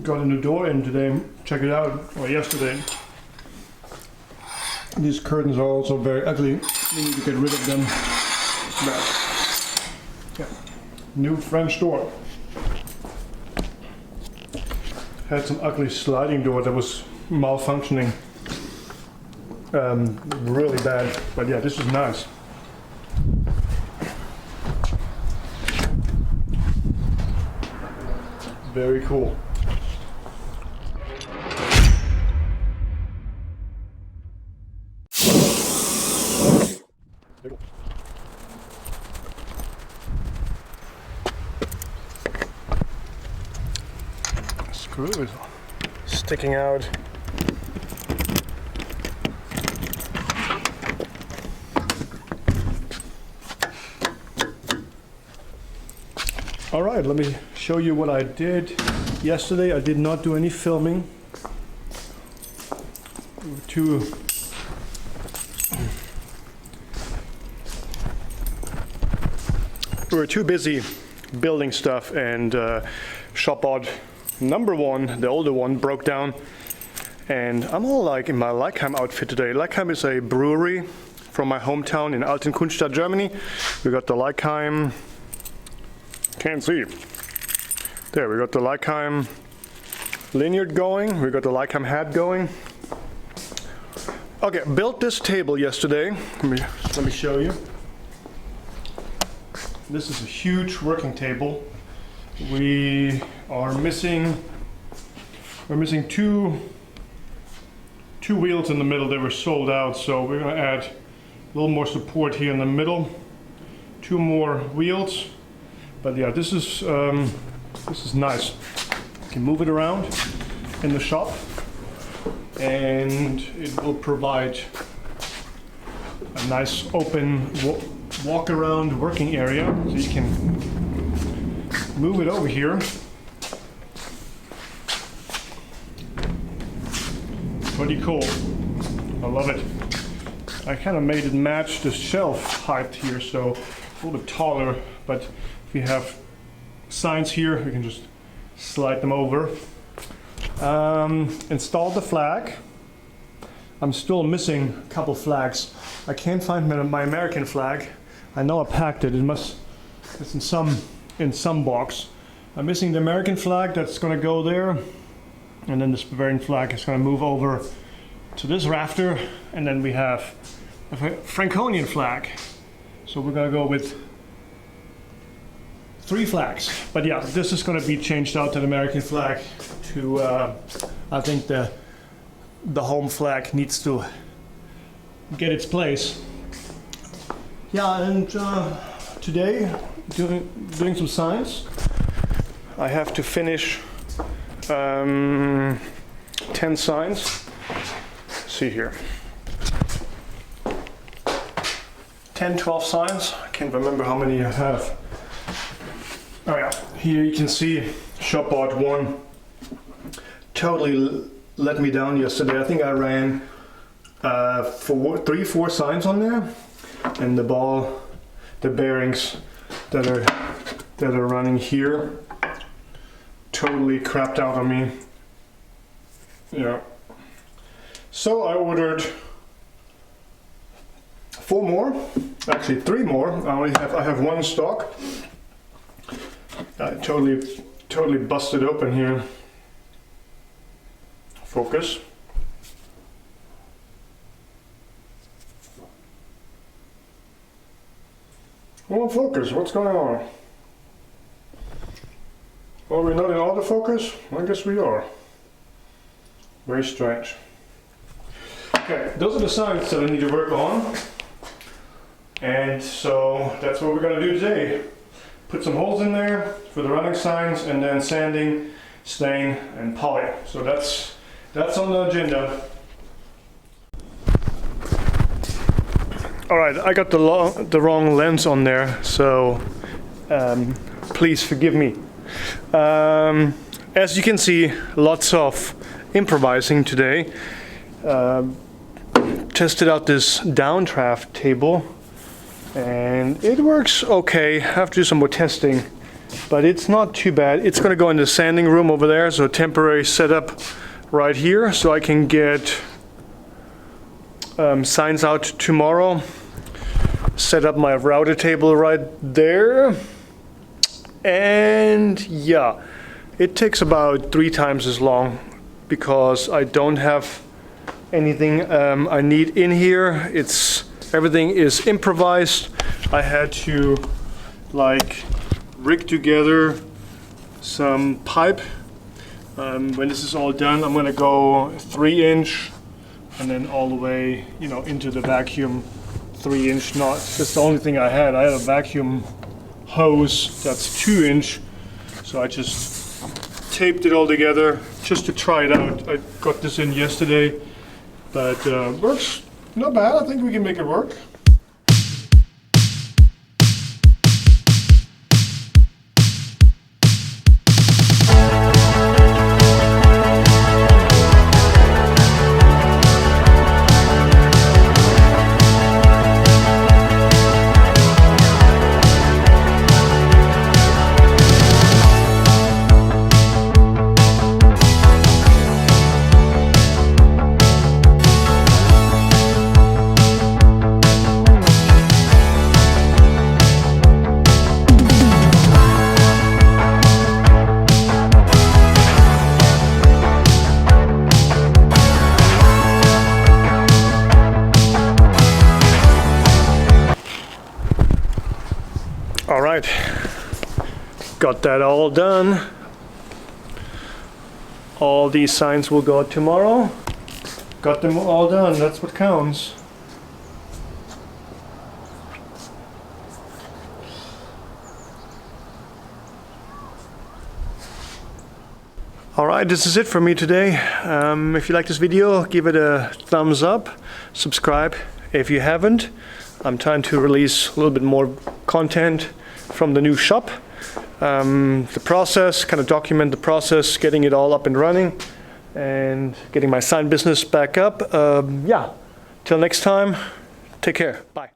got a new door in today. Check it out, or yesterday. These curtains are also very ugly. We need to get rid of them. But, yeah. New French door. Had some ugly sliding door that was malfunctioning really bad. But yeah, this is nice. Very cool. Screw is sticking out. All right, let me show you what I did yesterday. I did not do any filming. We were too busy building stuff, and Shopbot #1, the older one, broke down. And I'm all like in my Leikheim outfit today. Leikheim is a brewery from my hometown in Altenkunstadt, Germany. We got the Leikheim. Can't see. There, we got the Leikheim lanyard going. We got the Leikheim hat going. Okay, built this table yesterday. Let me show you. This is a huge working table. We're missing two wheels in the middle. They were sold out, so we're gonna add a little more support here in the middle. 2 more wheels. But yeah, this is nice. You can move it around in the shop, and it will provide a nice open walk around working area, so you can move it over here. Pretty cool. I love it. I kind of made it match the shelf height here, so a little bit taller, but we have signs here, we can just slide them over. Installed the flag. I'm still missing a couple flags. I can't find my American flag. I know I packed it. It's in some box. I'm missing the American flag. That's going to go there, and then this Bavarian flag is going to move over to this rafter, and then we have a Franconian flag. So we're going to go with 3 flags. But yeah, this is going to be changed out to the American flag. I think the home flag needs to get its place. Yeah, and today doing some signs. I have to finish 10 signs. Let's see here. 10, 12 signs. I can't remember how many I have. Oh yeah, here you can see Shopbot 1 totally let me down yesterday. I think I ran 3-4 signs on there, and the bearings that are running here totally crapped out on me. Yeah. So I ordered 4 more, actually 3 more. I have 1 in stock. I totally busted open here. Focus. Well, focus, what's going on? Are we not in autofocus? I guess we are. Very strange. Okay, those are the signs that I need to work on. And so that's what we're going to do today. Put some holes in there for the running signs, and then sanding, stain, and poly. So that's on the agenda. All right, I got the wrong lens on there, so please forgive me. As you can see, lots of improvising today. Tested out this downdraft table, and it works okay. I have to do some more testing but it's not too bad. It's gonna go in the sanding room over there, so temporary setup right here, so I can get signs out tomorrow. Set up my router table right there, and yeah, it takes about 3 times as long because I don't have anything I need in here. Everything is improvised. I had to like rig together some pipe. When this is all done, I'm gonna go 3-inch and then all the way, you know, into the vacuum 3-inch knot. That's the only thing I had. I had a vacuum hose that's 2-inch, so I just taped it all together just to try it out. I got this in yesterday, but works not bad. I think we can make it work. All right, got that all done. All these signs will go out tomorrow. Got them all done, that's what counts. All right, this is it for me today. If you like this video, give it a thumbs up, subscribe if you haven't. I'm trying to release a little bit more content from the new shop. The process, kind of document the process, getting it all up and running and getting my sign business back up. Yeah, till next time, take care, bye.